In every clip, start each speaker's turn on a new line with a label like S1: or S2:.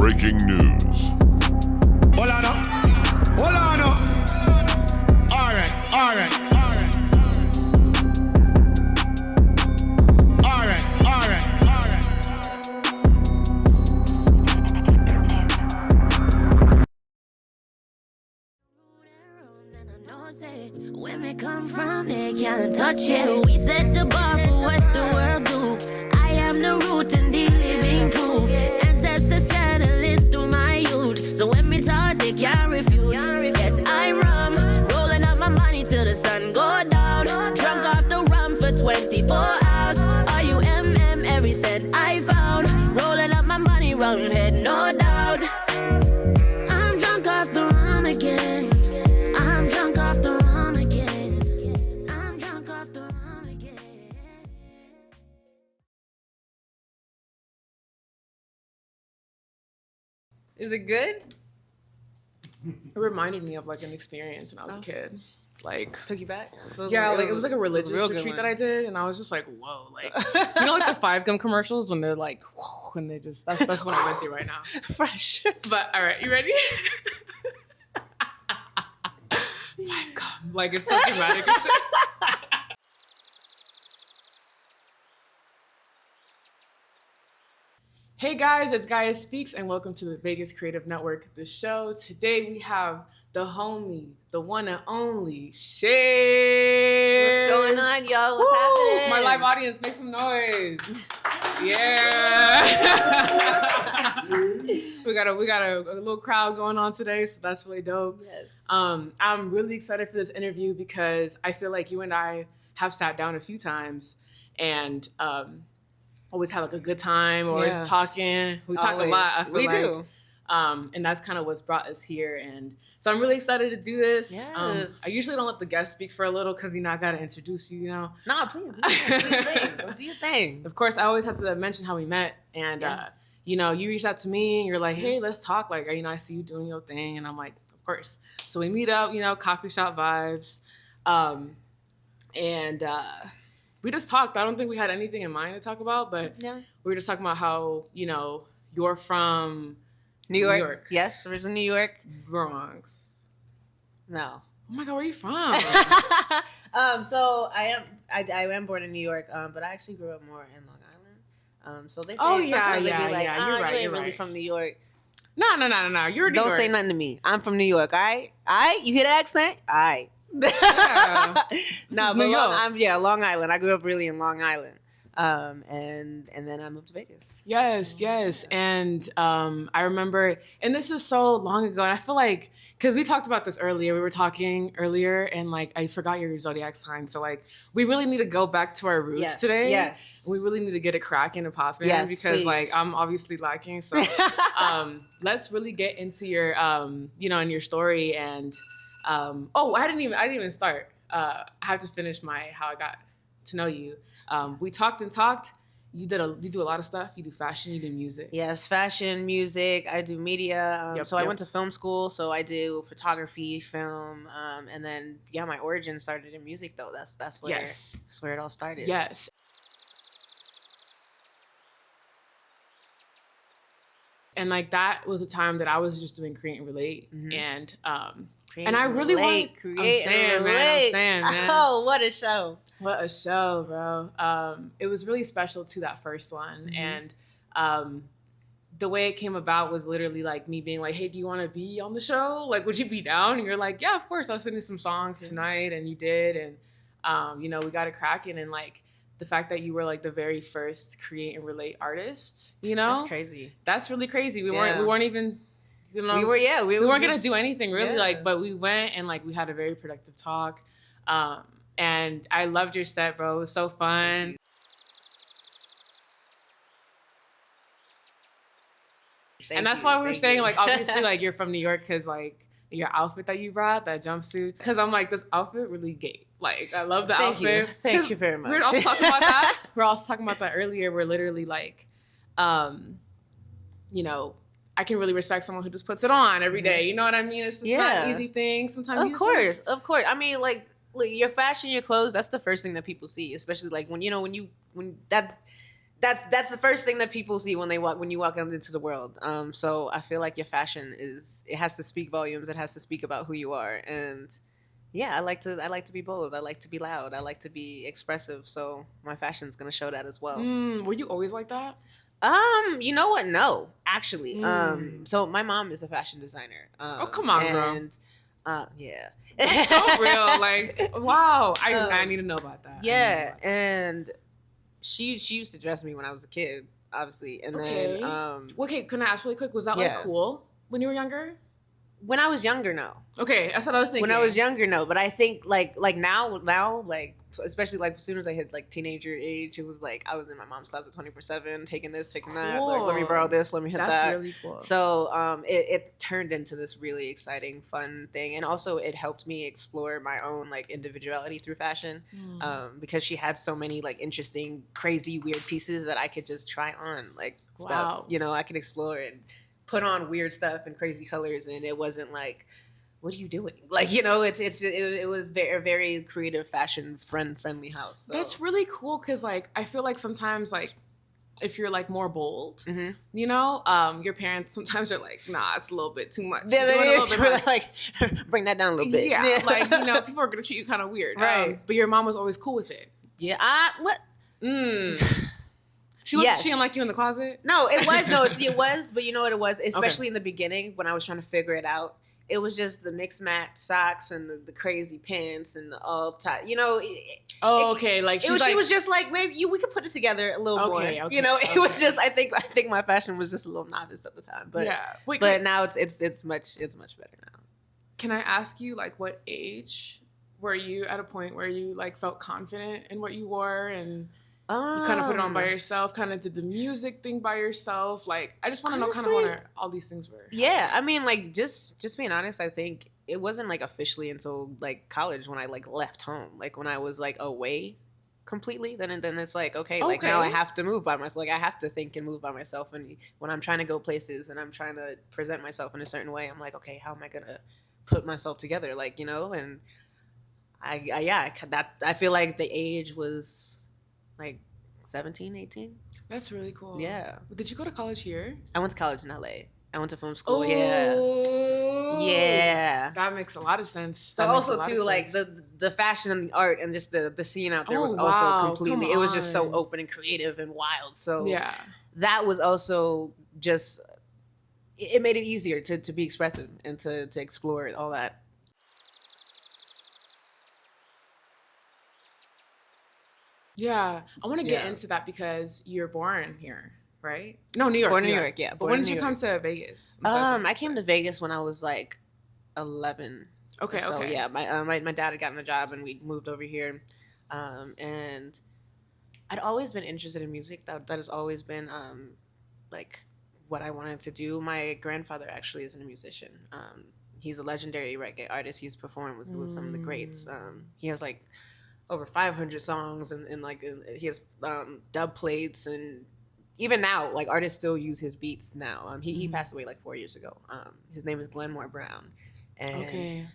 S1: Breaking news.
S2: Hold on up. Hold on up. Alright.
S3: Where we come from, they can't touch it. We set the bar for what the world do. I am the root and the living proof. Ancestors channeling through my youth. So when me talk, they can't refute. Yes, I rum, rolling up my money till the sun go down. Drunk off the rum for 24 hours. R-U-M-M, every cent I found. Rolling up my money, wrong head, no doubt. I'm drunk off the rum again. I'm drunk off the rum again. I'm drunk off the rum again.
S4: Is it good?
S5: It reminded me of like an experience when I was a kid. Like,
S4: Took you back? So
S5: it was like a religious
S4: real good
S5: retreat
S4: one.
S5: that I did, and I was just like, whoa, like, you know, like the 5 Gum commercials when they're like, whoa, and they just that's what I went through right now.
S4: Fresh.
S5: But all right, you ready? 5 Gum, like it's so dramatic and shit. Hey guys, it's Gaia Speaks, and welcome to the Vegas Creative Network, the show. Today we have the homie, the one and only Shay.
S4: What's going on, y'all? What's happening?
S5: My live audience, make some noise. Yeah. we got a little crowd going on today, so that's really dope.
S4: Yes.
S5: I'm really excited for this interview because I feel like you and I have sat down a few times and always had like a good time, always talking. We talk a lot, I feel
S4: we
S5: like.
S4: do.
S5: And that's kind of what's brought us here. And so I'm really excited to do this.
S4: Yes.
S5: I usually don't let the guests speak for a little because, you know, I got to introduce you, you know.
S4: Nah, please do your thing. Do your thing.
S5: Of course, I always have to mention how we met. And,
S4: Yes.
S5: you know, you reached out to me and you're like, hey, let's talk. Like, you know, I see you doing your thing. And I'm like, of course. So we meet up, you know, coffee shop vibes. We just talked. I don't think we had anything in mind to talk about, but
S4: Yeah.
S5: we were just talking about how, you know, you're from
S4: New York.
S5: New York.
S4: Yes, originally New York.
S5: Bronx.
S4: No.
S5: Oh my God, where are you from?
S4: So I am born in New York, but I actually grew up more in Long Island. So they say
S5: Oh, yeah,
S4: sometimes
S5: yeah,
S4: they be like,
S5: yeah, you're right,
S4: you ain't
S5: you're
S4: really
S5: right.
S4: from New York.
S5: No. You're New
S4: Don't
S5: York.
S4: say nothing to me. I'm from New York, all right? All right? You hear the accent? All right.
S5: Yeah.
S4: No,
S5: is
S4: but
S5: New York.
S4: Long Island. I grew up really in Long Island. And then I moved to Vegas.
S5: Yes. And I remember, and this is so long ago, and I feel like, because we talked about this earlier, we were talking earlier, and like, I forgot your zodiac sign. So like, we really need to go back to our roots today.
S4: Yes.
S5: We really need to get it cracking and popping because
S4: please.
S5: like, I'm obviously lacking. So let's really get into your, you know, in your story. And, I didn't even start. I have to finish how I got to know you. We talked. You do a lot of stuff. You do fashion, you do music.
S4: Yes, fashion, music. I do media.
S5: Yep,
S4: so I
S5: yep.
S4: went to film school. So I do photography, film, and then my origin started in music though. That's where
S5: Yes.
S4: that's where it all started.
S5: Yes. And like that was a time that I was just doing create and relate, and I really want. I'm saying, man.
S4: Oh, what a show!
S5: What a show, bro. It was really special to that first one. And the way it came about was literally like me being like, hey, do you want to be on the show? Like, would you be down? And you're like, yeah, of course. I'll send you some songs tonight. And you did. And, you know, we got it cracking. And like the fact that you were like the very first create and relate artist, you know?
S4: That's crazy.
S5: That's really crazy. We weren't even, you know.
S4: We
S5: weren't going to do anything really but we went and like we had a very productive talk. And I loved your set, bro. It was so fun. And that's why we were saying, like, obviously, like, you're from New York because, like, your outfit that you brought, that jumpsuit. Because I'm like, this outfit really gay. Like, I love the outfit.
S4: Thank you very much.
S5: We were also talking about that. We were also talking about that earlier. We're literally like, you know, I can really respect someone who just puts it on every day. You know what I mean? It's just not an easy thing. Sometimes
S4: Of course. I mean, like your fashion, your clothes, that's the first thing that people see, especially like when that's the first thing that people see when you walk out into the world. So I feel like your fashion it has to speak volumes. It has to speak about who you are. And yeah, I like to be bold. I like to be loud. I like to be expressive. So my fashion's gonna show that as well.
S5: Were you always like that?
S4: You know what? No, actually. So my mom is a fashion designer.
S5: Oh, come on,
S4: and, yeah.
S5: That's so real. Like, wow. I need to know about that.
S4: Yeah, and she used to dress me when I was a kid, obviously, and then
S5: okay, can I ask really quick? Was that like cool when you were younger?
S4: When I was younger, no.
S5: Okay, that's what I was thinking.
S4: When I was younger, no. But I think like now, like especially like as soon as I hit like teenager age, it was like I was in my mom's closet 24/7, taking this, taking that. Like, let me borrow this, let me hit that.
S5: That's really cool.
S4: So it turned into this really exciting, fun thing, and also it helped me explore my own like individuality through fashion, because she had so many like interesting, crazy, weird pieces that I could just try on like stuff. You know, I could explore and put on weird stuff and crazy colors, and it wasn't like, what are you doing? Like, you know, it was a very creative, fashion friendly house. So.
S5: That's really cool because like I feel like sometimes like if you're like more bold, you know, your parents sometimes are like, nah, it's a little bit too much.
S4: Yeah, like bring that down a little bit.
S5: Yeah, like, you know, people are gonna treat you kind of weird,
S4: right?
S5: But your mom was always cool with it.
S4: Yeah, what?
S5: She didn't like you in the closet?
S4: No, it was. No, see, it was. But you know what it was? Especially in the beginning when I was trying to figure it out. It was just the mixed match socks and the crazy pants and the all tie. You know.
S5: Okay. Like
S4: she was just like, maybe we could put it together a little more.
S5: Okay,
S4: you know, it was just. I think my fashion was just a little novice at the time. But
S5: yeah.
S4: But now it's much better now.
S5: Can I ask you like what age were you at a point where you like felt confident in what you wore and you kind of put it on by yourself, kind of did the music thing by yourself? Like, I just want to know kind of what all these things were.
S4: Yeah, I mean, like, just being honest, I think it wasn't, like, officially until, like, college when I, like, left home. Like, when I was, like, away completely, then it's like, okay, like, now I have to move by myself. Like, I have to think and move by myself. And when I'm trying to go places and I'm trying to present myself in a certain way, I'm like, okay, how am I going to put myself together? Like, you know, and I feel like the age was... like 17, 18.
S5: That's really cool.
S4: Yeah.
S5: Did you go to college here?
S4: I went to college in LA. I went to film school. Yeah.
S5: That makes a lot of sense.
S4: So also too, like the fashion and the art and just the scene out there was also completely. It was just so open and creative and wild. So
S5: yeah,
S4: that was also just. It made it easier to be expressive and to explore all that.
S5: Yeah, I want to get into that because you're born here, right? No, New York.
S4: Born in New York, yeah.
S5: But when did you come to Vegas?
S4: I came to Vegas when I was like 11.
S5: Okay,
S4: so,
S5: okay.
S4: Yeah, my dad had gotten a job and we moved over here, and I'd always been interested in music. That has always been like what I wanted to do. My grandfather actually is a musician. He's a legendary reggae artist. He's performed with some of the greats. He has like over 500 songs and like he has dub plates, and even now like artists still use his beats now. He passed away like 4 years ago. His name is Glenmore Brown, and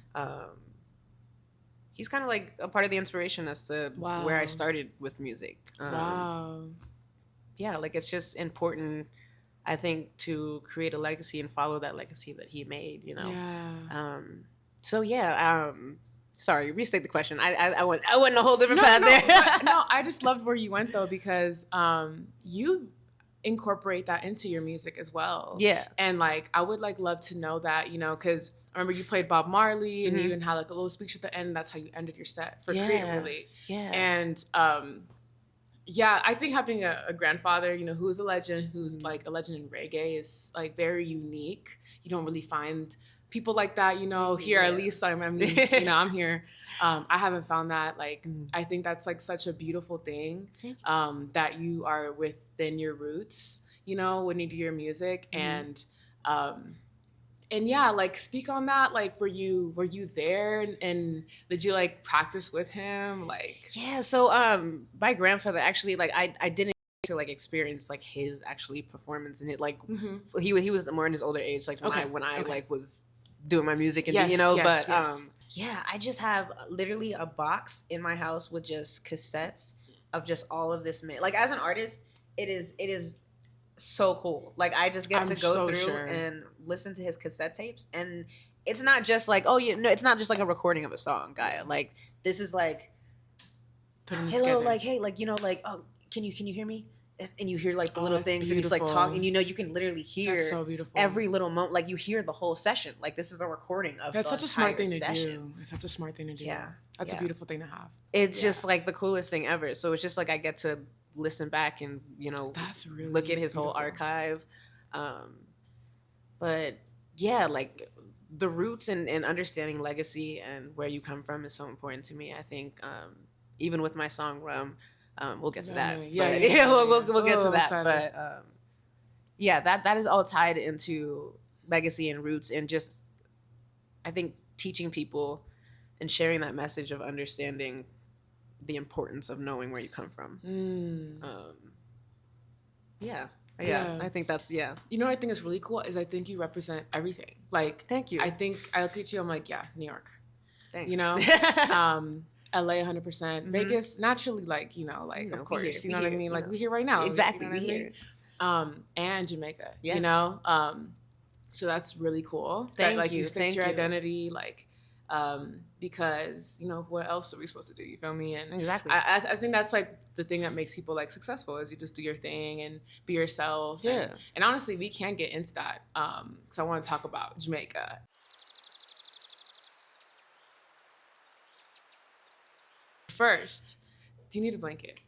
S4: he's kind of like a part of the inspiration as to where I started with music. Yeah, like it's just important, I think, to create a legacy and follow that legacy that he made, you know. Sorry, restate the question. I went a whole different path there.
S5: No, I just loved where you went though, because you incorporate that into your music as well. Yeah. And like I would like love to know that, you know, because I remember you played Bob Marley and you even had like a little speech at the end. That's how you ended your set for Creatively. Yeah. And yeah, I think having a grandfather, you know, who's a legend, who's like a legend in reggae is like very unique. You don't really find people like that, you know, here. At least I mean, you know, I'm here. I haven't found that. Like, I think that's like such a beautiful thing, that you are within your roots, you know, when you do your music. And yeah, like speak on that. Like, were you there and did you like practice with him? Like,
S4: yeah. So my grandfather actually, like I didn't to like experience like his actually performance in it. Like he was more in his older age, like when I like was doing my music and you know, yeah, I just have literally a box in my house with just cassettes of just all of this. Like as an artist, it is so cool. Like I just get
S5: I'm
S4: to go
S5: so
S4: through
S5: sure.
S4: and listen to his cassette tapes, and it's not just like, oh yeah, no, it's not just like a recording of a song, guy. Like this is like,
S5: Put 'em
S4: hello,
S5: together.
S4: like hey, like like oh, can you hear me? And you hear like the little
S5: that's
S4: things, and he's like
S5: beautiful.
S4: talking. You can literally hear
S5: That's so beautiful.
S4: every little moment. Like you hear the whole session. Like this is a recording of
S5: That's
S4: the
S5: such a smart
S4: entire
S5: thing to
S4: session.
S5: do. It's such a smart thing to do.
S4: Yeah.
S5: That's
S4: Yeah.
S5: a beautiful thing to have.
S4: It's just like the coolest thing ever. So it's just like I get to listen back and
S5: That's really
S4: look at his whole
S5: beautiful.
S4: archive. But yeah, like the roots and understanding legacy and where you come from is so important to me. I think even with my song Rum, we'll get to that.
S5: Yeah,
S4: But, we'll get to
S5: I'm
S4: that.
S5: excited.
S4: But yeah, that is all tied into legacy and roots, and just I think teaching people and sharing that message of understanding the importance of knowing where you come from. Yeah, I think that's
S5: You know what I think is really cool is I think you represent everything. Like,
S4: Thank you.
S5: I think I look at you, I'm like, yeah, New York.
S4: Thanks.
S5: You know, LA 100%. Vegas naturally, like of course,
S4: we
S5: you know what I
S4: here,
S5: mean.
S4: you
S5: Like
S4: know.
S5: we here right now.
S4: Exactly,
S5: you know
S4: we
S5: what I
S4: here.
S5: mean? And Jamaica.
S4: Yeah.
S5: You know, so that's really cool.
S4: Thank
S5: that, like
S4: you,
S5: you stick
S4: thank
S5: to your
S4: you.
S5: identity, like. Because what else are we supposed to do? You feel me? And
S4: Exactly.
S5: I think that's like the thing that makes people like successful is you just do your thing and be yourself.
S4: Yeah.
S5: And honestly, we can get into that because I want to talk about Jamaica. First, do you need a blanket?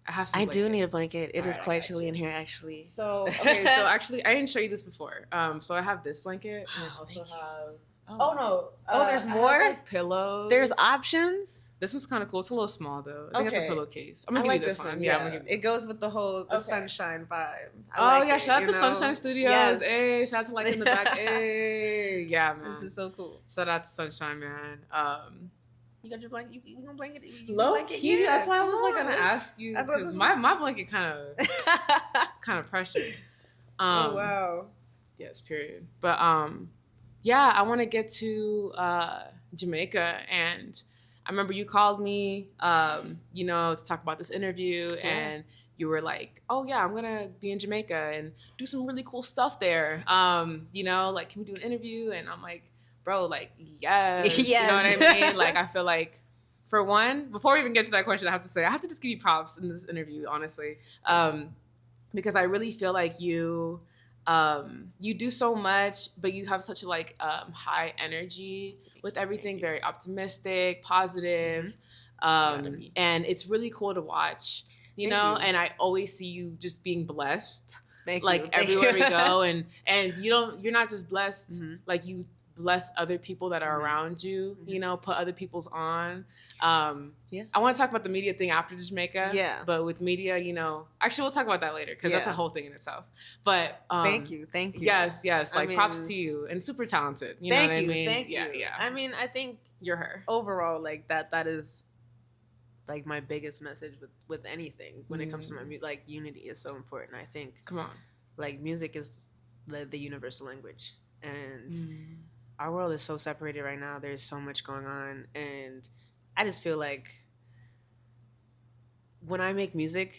S5: I have some.
S4: I do need a
S5: blankets.
S4: blanket. It is
S5: Alright, I
S4: quite
S5: got
S4: chilly
S5: you.
S4: in here, actually.
S5: So actually, I didn't show you this before. So I have this blanket, and I also
S4: thank you.
S5: have.
S4: Oh, no. There's
S5: I have,
S4: more?
S5: like, pillows.
S4: There's options.
S5: This one's kind of cool. It's a little small though. I think it's a
S4: Okay.
S5: pillowcase. I'm
S4: I
S5: gonna give
S4: like
S5: you this one. Yeah, I'm gonna give you.
S4: It goes with the whole
S5: Okay.
S4: sunshine vibe.
S5: Oh yeah, shout out to Sunshine Studios.
S4: Yes.
S5: Hey, shout out to like in the back. Hey, yeah, man.
S4: This is so cool.
S5: Shout out to Sunshine, man.
S4: You got your blanket? You gonna blanket?
S5: Low key.
S4: Yeah,
S5: That's why I was
S4: come
S5: like
S4: on,
S5: gonna
S4: let's-
S5: ask you
S4: I thought
S5: because
S4: this
S5: my
S4: was-
S5: blanket kind of pressured.
S4: Oh wow.
S5: Yes, period. But yeah, I want to get to Jamaica, and I remember you called me, to talk about this interview, and you were like, "Oh yeah, I'm gonna be in Jamaica and do some really cool stuff there. Like, can we do an interview?" And I'm like, "Bro, like, yes, you know what I mean? Like, I feel like." For one, before we even get to that question, I have to say, I have to just give you props in this interview, honestly, because I really feel like you do so much, but you have such a high energy with everything, very optimistic, positive, and it's really cool to watch, you know. And I always see you just being blessed, everywhere we go, and you're not just blessed, like you bless other people that are around you, put other people's on. I want to talk about the media thing after Jamaica. Yeah. But with media, actually we'll talk about that later because that's a whole thing in itself. But
S4: thank you.
S5: Yes. Like props to you and super talented. You know what I mean?
S4: Thank you.
S5: Yeah.
S4: I mean, I think
S5: You're her.
S4: overall, like that is like my biggest message with anything when it comes to my music. Like unity is so important. I think.
S5: Come on.
S4: Like music is the universal language, and our world is so separated right now. There's so much going on, and I just feel like when I make music,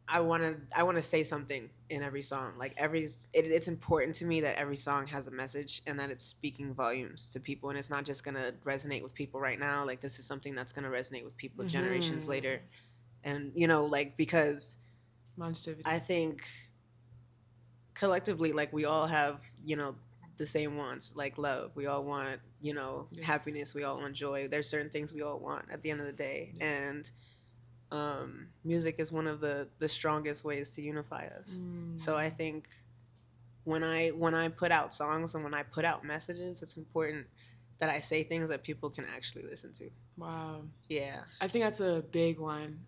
S4: I want to say something in every song. Like it's important to me that every song has a message and that it's speaking volumes to people, and it's not just gonna resonate with people right now. Like this is something that's gonna resonate with people generations later, and because
S5: Longevity.
S4: I think collectively, like we all have the same wants, like love. We all want happiness. We all want joy. There's certain things we all want at the end of the day, and music is one of the strongest ways to unify us. So I think when I put out songs and when I put out messages, it's important that I say things that people can actually listen to.
S5: Wow.
S4: Yeah.
S5: I think that's a big one.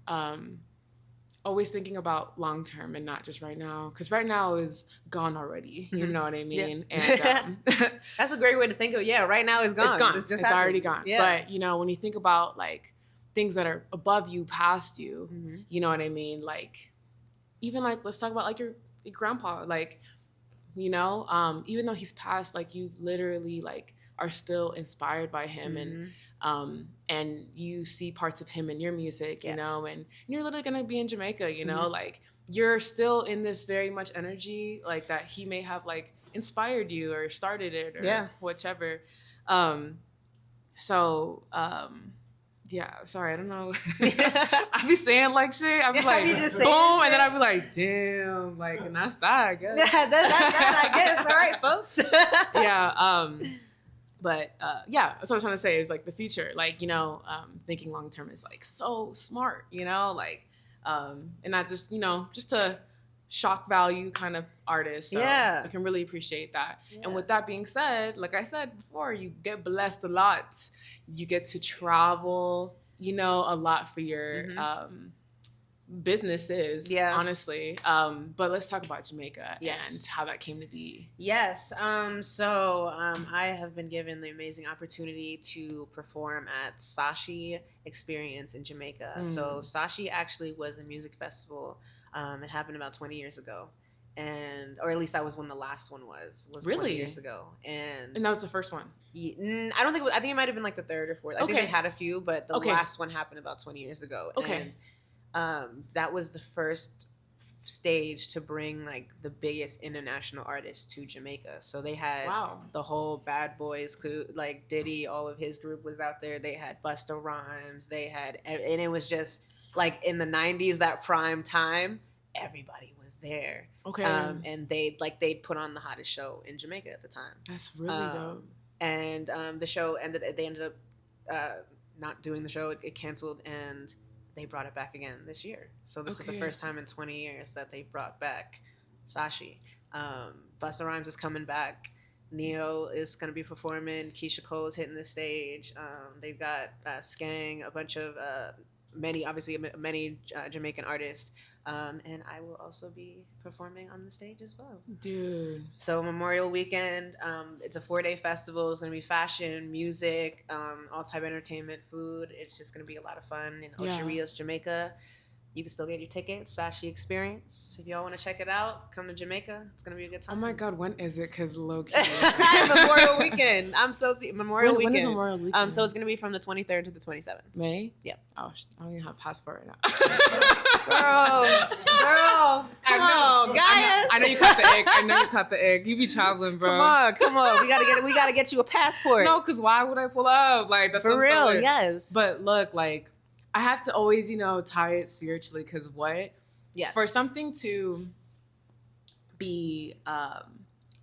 S5: Always thinking about long term and not just right now, because right now is gone already. You know what I mean?
S4: Yeah.
S5: And
S4: that's a great way to think of. Yeah, right now is gone.
S5: It's gone.
S4: This just
S5: it's
S4: happened.
S5: already gone.
S4: Yeah.
S5: But when you think about like things that are above you, past you, you know what I mean? Like even like let's talk about like your grandpa. Like even though he's passed, like you literally like are still inspired by him, and and you see parts of him in your music, you know, and you're literally gonna be in Jamaica, you know, like you're still in this very much energy, like that he may have like inspired you or started it or whichever. Yeah, sorry, I don't know. I be saying like shit. I be like, boom, and then I be like, damn, like, and that's that, I guess.
S1: That's I guess. All right, folks.
S5: But that's what I was trying to say is like the future, like, you know, thinking long term is like so smart, you know, like, and not just, you know, just a shock value kind of artist. So I can really appreciate that. And with that being said, like I said before, you get blessed a lot. You get to travel, you know, a lot for your businesses, honestly. But let's talk about Jamaica and how that came to be.
S4: Yes. So I have been given the amazing opportunity to perform at Sashi Experience in Jamaica. So Sashi actually was a music festival. It happened about 20 years ago. Or at least that was when the last one was
S5: really
S4: 20 years ago. And
S5: that was the first one.
S4: I don't think I think it might have been like the third or fourth. I think they had a few, but the last one happened about 20 years ago. And that was the first stage to bring like the biggest international artists to Jamaica. So they had the whole Bad Boys crew, like Diddy, all of his group was out there. They had Busta Rhymes. And it was just like in the 90s, that prime time, everybody was there. And they'd put on the hottest show in Jamaica at the time.
S5: That's really dope.
S4: And the show they ended up not doing the show. It canceled, and they brought it back again this year. So this is the first time in 20 years that they brought back Sashi. Busta Rhymes is coming back. Neo is going to be performing. Keisha Cole's hitting the stage. They've got Skang, a bunch of many Jamaican artists. And I will also be performing on the stage as well.
S5: Dude.
S4: So Memorial Weekend, it's a 4-day festival. It's going to be fashion, music, all type of entertainment, food. It's just going to be a lot of fun in Ocho Rios, Jamaica. You can still get your tickets, Sashi Experience. If y'all want to check it out, come to Jamaica. It's going to be a good time.
S5: Oh my God, when is it? Because low-key.
S4: Memorial Weekend. I'm so Memorial Weekend.
S5: When is Memorial Weekend?
S4: So it's going to be from the 23rd to the 27th.
S5: May?
S4: Yep.
S5: Oh, I don't even have a passport right now.
S4: Girl, come on, guys.
S5: I know you caught the egg. You be traveling, bro.
S4: Come on. We gotta get you a passport.
S5: No, because why would I pull up? Like, that's
S4: for real. Yes.
S5: But look, like, I have to always, you know, tie it spiritually, because for something to be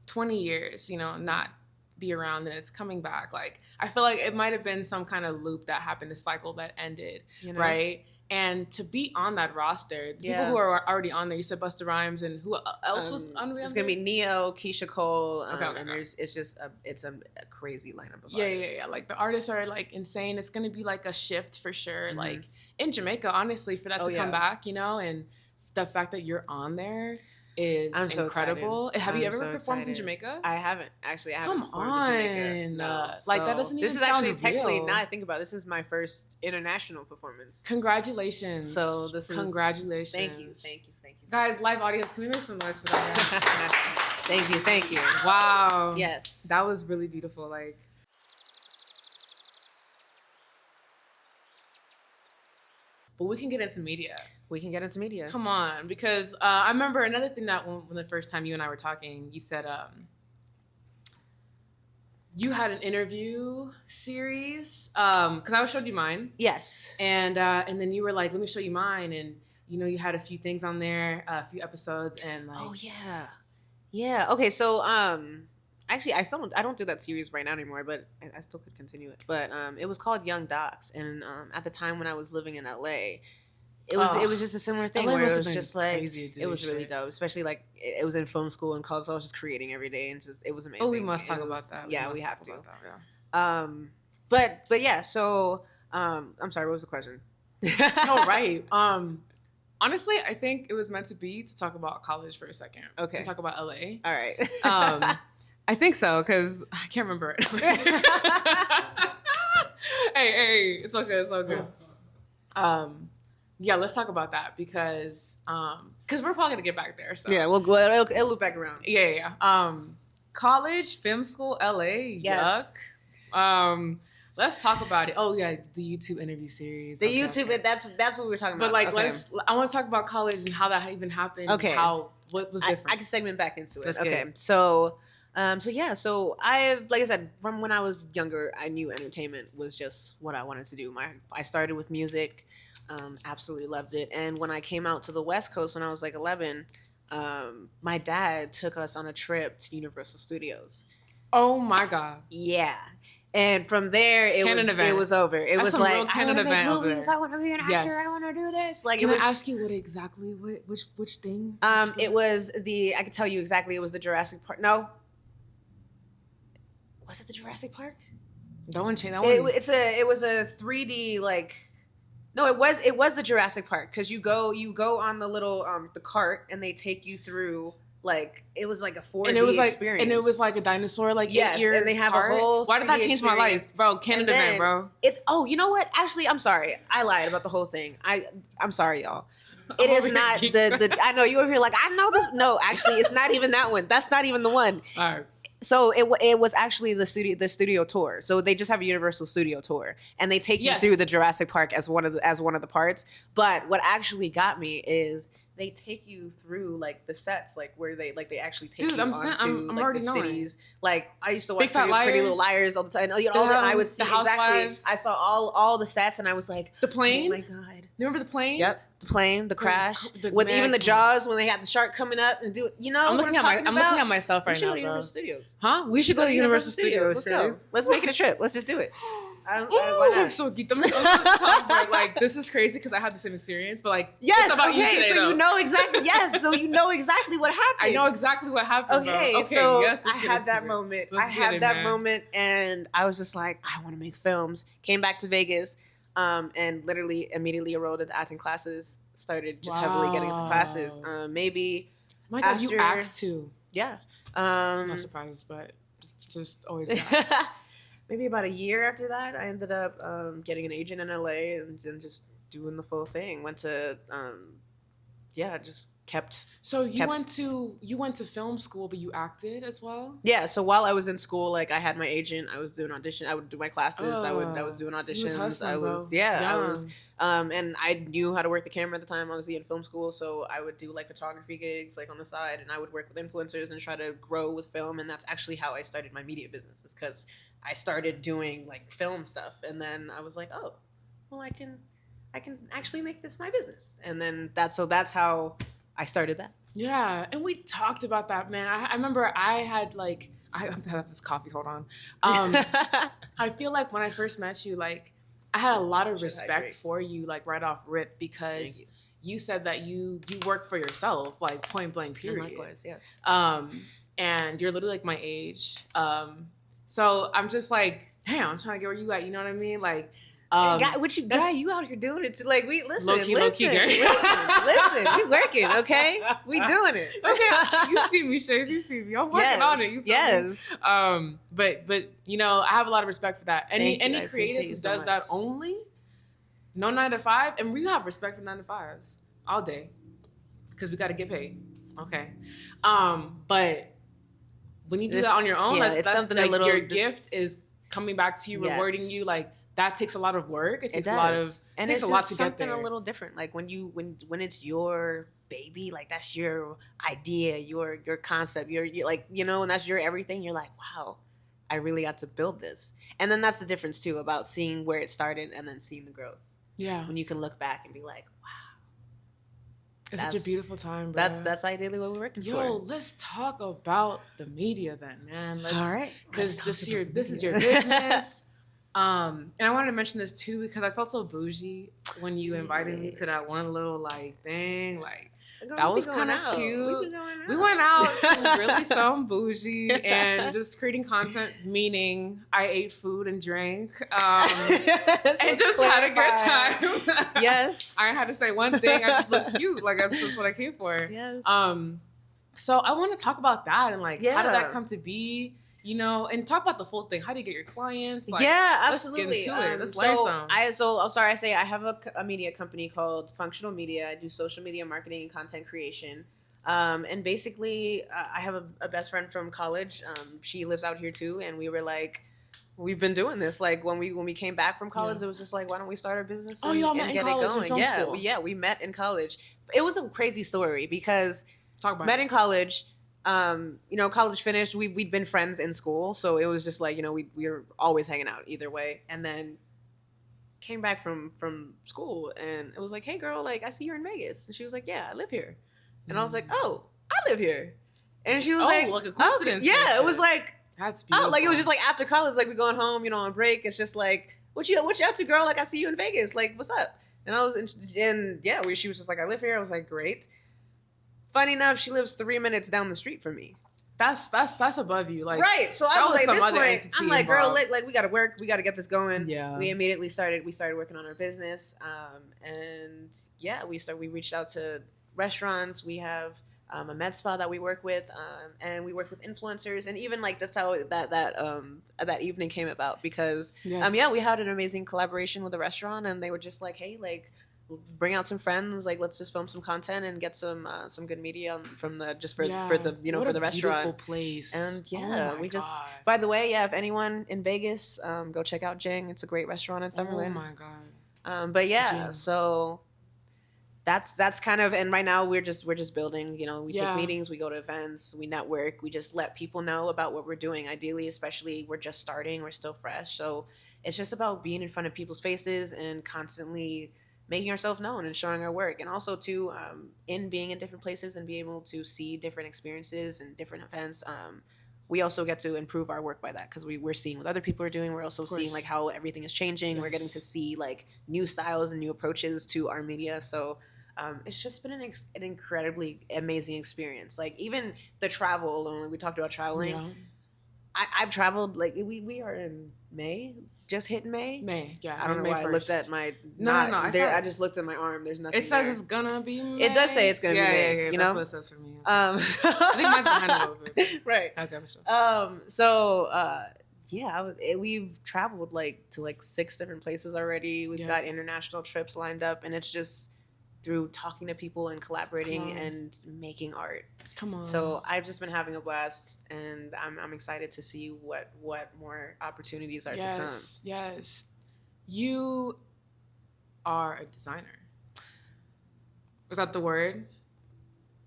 S5: 20 years, you know, not be around, and it's coming back. Like, I feel like it might have been some kind of loop that happened, a cycle that ended, you know? Right? And to be on that roster, the people who are already on there, you said Busta Rhymes, and who else was on there?
S4: It's gonna be Neo, Keisha Cole, and it's a crazy lineup of artists.
S5: Yeah. Like, the artists are like insane. It's gonna be like a shift for sure. Mm-hmm. Like in Jamaica, honestly, for that to come back, you know, and the fact that you're on there is incredible.
S4: So
S5: have you ever performed in Jamaica?
S4: I haven't actually.
S5: Come on,
S4: in Jamaica. No.
S5: Like, that doesn't even
S4: This is
S5: sound
S4: actually technically.
S5: real.
S4: Now I think about it, this is my first international performance.
S5: Congratulations!
S4: So this is
S5: congratulations.
S4: Thank you.
S5: Guys, live audience, can we make some noise for that?
S4: Thank you.
S5: Wow.
S4: Yes,
S5: that was really beautiful. Like. But we can get into media. Come on, because I remember another thing that when the first time you and I were talking, you said you had an interview series, because I showed you mine.
S4: Yes.
S5: And then you were like, let me show you mine, and you know, you had a few things on there, a few episodes, and like.
S4: Oh yeah. Okay, so actually, I don't do that series right now anymore, but I still could continue it. But it was called Young Docs, and at the time when I was living in LA, it was just a similar thing where it was just like it was really dope, especially like it was in film school and college, so I was just creating every day, and just it was amazing.
S5: Oh, we must talk about that.
S4: Yeah, we have to. But yeah, so I'm sorry, what was the question?
S5: Oh, right. Honestly, I think it was meant to be to talk about college for a second.
S4: Okay.
S5: And talk about LA.
S4: All right.
S5: I think so, because I can't remember it. Hey, it's okay. It's all good. Yeah, let's talk about that, because we're probably gonna get back there. So
S4: yeah, we'll go. It'll loop back around.
S5: Yeah. College, film school, LA.
S4: Yes.
S5: Yuck. Let's talk about it. Oh yeah, the YouTube interview series.
S4: The YouTube, that's what we were talking about.
S5: But like,
S4: okay.
S5: I want to talk about college and how that even happened.
S4: Okay.
S5: What was different.
S4: I can segment back into it.
S5: Let's
S4: okay.
S5: get it.
S4: So I, like I said, from when I was younger, I knew entertainment was just what I wanted to do. I started with music, absolutely loved it. And when I came out to the West Coast when I was like 11, my dad took us on a trip to Universal Studios.
S5: Oh my God.
S4: Yeah. And from there, it was over. It was like,
S5: I want to make movies.
S4: I want to be an actor.
S5: Yes.
S4: I want to do this. Like,
S5: Can
S4: it was,
S5: I ask you which thing?
S4: it was I can tell you exactly. It was the Jurassic Park. No. Was it the Jurassic Park?
S5: That one changed. That one.
S4: It was a 3D like. No, it was the Jurassic Park because you go on the little the cart and they take you through. Like it was like a 4D
S5: and it was like,
S4: experience.
S5: And it was like a dinosaur, like
S4: yes, and they have
S5: cart.
S4: a whole.
S5: Why did that change my life, bro? Canada man, bro.
S4: It's you know what? Actually, I'm sorry. I lied about the whole thing. I'm sorry, y'all. It is not the. I know you over here like I know this. No, actually, it's not even that one. That's not even the one.
S5: All right.
S4: So it was actually the studio tour. So they just have a Universal Studio tour, and they take you through the Jurassic Park as one of the parts. But what actually got me is they take you through like the sets, like where they actually take you onto
S5: I'm
S4: like
S5: already
S4: the
S5: knowing.
S4: cities. Like I used to watch
S5: Big
S4: Pretty Little Liars all the time. You know, all that. And I would see
S5: the Housewives.
S4: exactly. I saw all the sets, and I was like,
S5: the plane.
S4: Oh my God.
S5: Remember the plane?
S4: Yep, the plane, the crash,
S5: with
S4: even the Jaws when they had the shark coming up and do it. You know,
S5: I'm looking at myself right
S4: we should
S5: now,
S4: go to
S5: bro.
S4: Universal Studios.
S5: Huh? We should go to Universal Studios.
S4: Let's go. Let's make it a trip. Let's just do it.
S5: Why not? So like this is crazy because I had the same experience, but like
S4: yes,
S5: it's about
S4: okay,
S5: you today,
S4: so
S5: though.
S4: you know exactly. Yes, so you know exactly what happened.
S5: I know exactly what happened.
S4: Okay,
S5: bro.
S4: so
S5: yes,
S4: I had that moment. Moment, and I was just like, I want to make films. Came back to Vegas, and literally immediately enrolled into acting classes. Started just heavily getting into classes. Maybe.
S5: My God, you act too.
S4: Yeah.
S5: Not surprises, but just always act.
S4: Maybe about a year after that, I ended up getting an agent in LA and just doing the full thing. Went to, just kept.
S5: So you went to film school, but you acted as well?
S4: Yeah. So while I was in school, like I had my agent. I was doing audition. I would do my classes. I was doing auditions.
S5: Hustling,
S4: I was and I knew how to work the camera at the time. I was in film school, so I would do like photography gigs like on the side, and I would work with influencers and try to grow with film. And that's actually how I started my media business, is because I started doing like film stuff, and then I was like, oh, well, I can actually make this my business, and then that's how I started that.
S5: Yeah, and we talked about that, man. I remember I had like I have this coffee. Hold on. I feel like when I first met you, like I had a lot of respect for you, like right off rip, because you said that you work for yourself, like point blank, period.
S4: And likewise, yes.
S5: And you're literally like my age. So I'm just like, damn, I'm trying to get where you at. You know what I mean? Like,
S4: you out here doing it. Like, we listen,
S5: low-key,
S4: listen, we working, okay? We doing it.
S5: Okay, you see me, Chaise. You see me. I'm working on it. You feel me? But you know, I have a lot of respect for that. Any creative who does that only, no 9 to 5, and we have respect for 9 to 5s all day, because we got to get paid. Okay, but when you do that on your own, that's something like your gift is coming back to you, rewarding you. Like that takes a lot of work. It takes a lot to get there.
S4: Something a little different. Like when it's your baby, like that's your idea, your concept, you're like, you know, and that's your everything. You're like, wow, I really got to build this. And then that's the difference too about seeing where it started and then seeing the growth.
S5: Yeah.
S4: When you can look back and be like, wow.
S5: It's such a beautiful time, bro.
S4: That's ideally what we're working for.
S5: Yo, let's talk about the media then, man. All
S4: right.
S5: Because this is your business. And I wanted to mention this too because I felt so bougie when you invited me to that one little like thing. Like that was kind of cute. We went out to really some bougie and just creating content, meaning I ate food and drank and just had a good time.
S4: Yes.
S5: I had to say one thing. I just looked cute. Like that's what I came for.
S4: Yes.
S5: So I want to talk about that and like how did that come to be? You know, and talk about the full thing. How do you get your clients? Like,
S4: absolutely.
S5: Let's get into it. Let's learn some.
S4: I have a media company called Functional Media. I do social media marketing and content creation. And basically, I have a best friend from college. She lives out here too, and we were like, we've been doing this. Like when we came back from college, it was just like, why don't we start our business?
S5: Oh, y'all met in college in film school.
S4: We met in college. It was a crazy story because met in college. College finished. We'd been friends in school, so it was just like, we were always hanging out either way. And then came back from school, and it was like, hey girl, like I see you're in Vegas, and she was like, yeah, I live here, and I was like, oh, I live here, and she was like
S5: a coincidence.
S4: Yeah, it was like,
S5: that's beautiful.
S4: like it was just like after college, like we going home, on break. It's just like, what you up to, girl? Like I see you in Vegas. Like what's up? And I was, she was just like, I live here. I was like, great. Funny enough, she lives 3 minutes down the street from me.
S5: That's above you, like
S4: right. So I was like, at this point, I'm like, girl,
S5: involved.
S4: like we got to work. We got to get this going.
S5: Yeah.
S4: We immediately started working on our business, and we reached out to restaurants. We have a med spa that we work with, and we work with influencers, and even like that's how that evening came about because we had an amazing collaboration with a restaurant, and they were just like, hey, like, bring out some friends, like let's just film some content and get some good media from the for the restaurant.
S5: Beautiful place.
S4: And we just God. By the way, if anyone in Vegas, go check out Jing. It's a great restaurant in Summerlin.
S5: Oh my God.
S4: Jing. So that's kind of, and right now we're just building, we take meetings, we go to events, we network, we just let people know about what we're doing. Ideally, especially we're just starting, we're still fresh. So it's just about being in front of people's faces and constantly making ourselves known and showing our work, and also too in being in different places and being able to see different experiences and different events. We also get to improve our work by that because we're seeing what other people are doing. We're also seeing like how everything is changing. Yes. We're getting to see like new styles and new approaches to our media. So it's just been an incredibly amazing experience. Like even the travel alone, like we talked about traveling. Yeah. I've traveled, like we are in May. Just hit May.
S5: Yeah.
S4: I don't know why 1st. I looked at my. No. I just looked at my arm. There's nothing.
S5: It says
S4: there.
S5: It's gonna be May.
S4: It does say it's gonna be May.
S5: Yeah, that's what it says for me. I think mine's behind a little bit.
S4: Right.
S5: Okay. Sure.
S4: We've traveled to 6 different places already. We've got international trips lined up, and it's just through talking to people and collaborating and making art.
S5: Come on.
S4: So I've just been having a blast, and I'm excited to see what more opportunities are to come.
S5: Yes. You are a designer. Is that the word?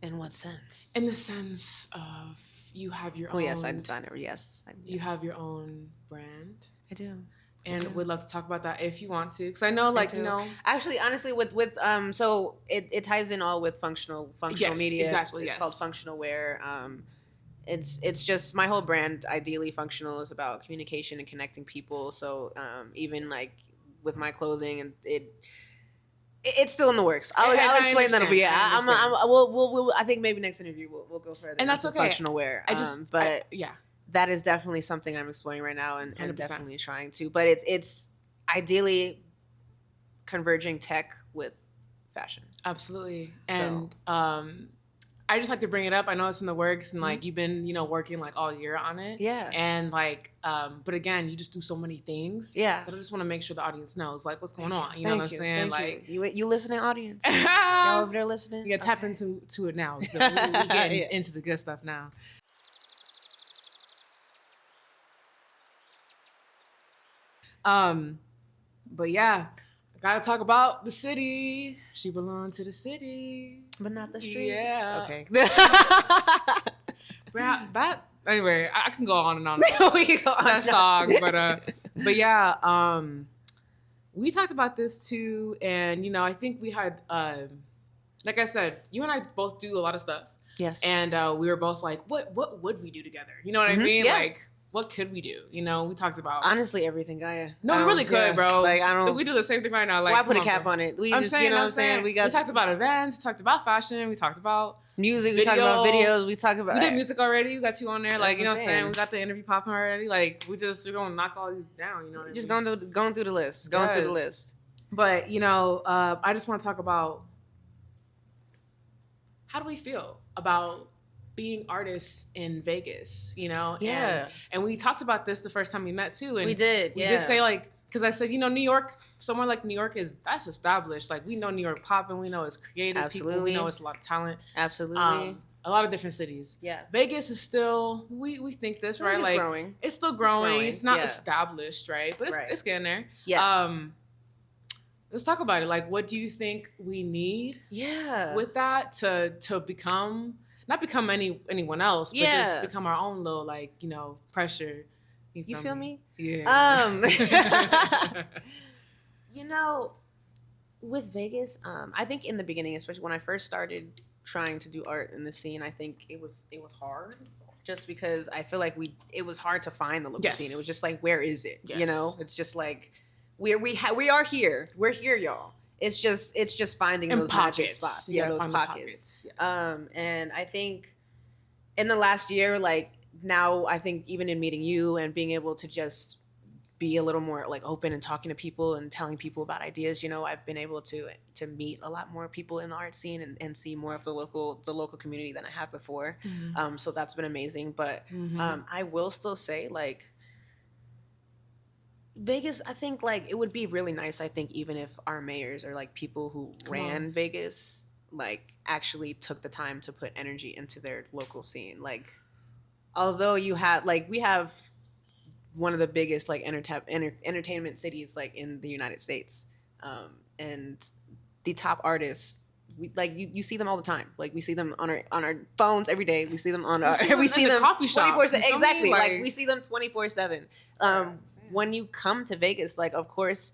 S4: In what sense?
S5: In the sense of you have your own.
S4: Oh yes, I design it. Yes.
S5: You have your own brand.
S4: I do.
S5: And would love to talk about that if you want to, because I know,
S4: Actually, honestly, with so it ties in all with functional media.
S5: Exactly.
S4: It's called functional wear. It's just my whole brand. Ideally, functional is about communication and connecting people. So even like with my clothing, and it's still in the works. I'll explain that. But I think maybe next interview we'll go further.
S5: And that's okay.
S4: Functional wear. That is definitely something I'm exploring right now and definitely trying to. But it's ideally converging tech with fashion.
S5: Absolutely. So. And I just like to bring it up. I know it's in the works, and you've been, working all year on it.
S4: Yeah.
S5: And but again, you just do so many things.
S4: Yeah.
S5: That I just want to make sure the audience knows what's going on. You know what I'm saying?
S4: You listening, audience? Y'all over there listening?
S5: Yeah, tap into it now. We getting into the good stuff now. But yeah, I gotta talk about the city. She belonged to the city,
S4: but not the streets.
S5: Yeah.
S4: Okay.
S5: Anyway, I can go on and on.
S4: We can go on
S5: that song, but yeah, we talked about this too, and I think we had, like I said, you and I both do a lot of stuff.
S4: Yes.
S5: And we were both like, what would we do together? You know what I mean?
S4: Yeah.
S5: What could we do? We talked about
S4: honestly everything, Gaia.
S5: No, we really could, bro.
S4: I don't.
S5: We do the same thing right now.
S4: Why put a cap on it? We just, you know what I'm saying? We
S5: talked about events. We talked about fashion. We talked about
S4: music. We talked about videos. We did
S5: music already. We got you on there. You know what I'm saying? We got the interview popping already. We're gonna knock all these down. You know what I mean?
S4: Just going through the list. Going through the list.
S5: But I just want to talk about how do we feel about being artists in Vegas,
S4: Yeah.
S5: And we talked about this the first time we met too. And
S4: we did,
S5: We just say because I said, New York, somewhere like New York that's established. We know New York popping. We know it's creative.
S4: Absolutely.
S5: People. We know it's a lot of talent.
S4: Absolutely.
S5: a lot of different cities.
S4: Yeah.
S5: Vegas is still, we think this, right?
S4: It's
S5: like
S4: growing.
S5: it's still growing. It's not
S4: Yeah.
S5: established, right? But it's getting there.
S4: Yes.
S5: Let's talk about it. Like, what do you think we need with that to become, not become anyone else, but just become our own little, like, you know, pressure.
S4: You feel me?
S5: Yeah.
S4: You know, with Vegas, I think in the beginning, especially when I first started trying to do art in the scene, I think it was hard. Just because I feel like it was hard to find the local scene. It was just like, where is it?
S5: Yes.
S4: You know, it's just like we are here. We're here, y'all. It's just finding those magic spots. Yeah, those pockets.
S5: Yes.
S4: And I think in the last year, like now, I think even in meeting you and being able to just be a little more like open and talking to people and telling people about ideas, you know, I've been able to meet a lot more people in the art scene and see more of the local community than I have before.
S5: Mm-hmm.
S4: So that's been amazing. But I will still say, like, Vegas, I think, like, it would be really nice, I think, even if our mayors or like people who ran Vegas like actually took the time to put energy into their local scene. Like, although we have one of the biggest like entertainment cities like in the United States, and the top artists, you see them all the time. Like, we see them on our phones every day. We see them on we see them
S5: coffee shop
S4: 24/7. Exactly,
S5: like
S4: we see them 24/7. When you come to Vegas, like, of course,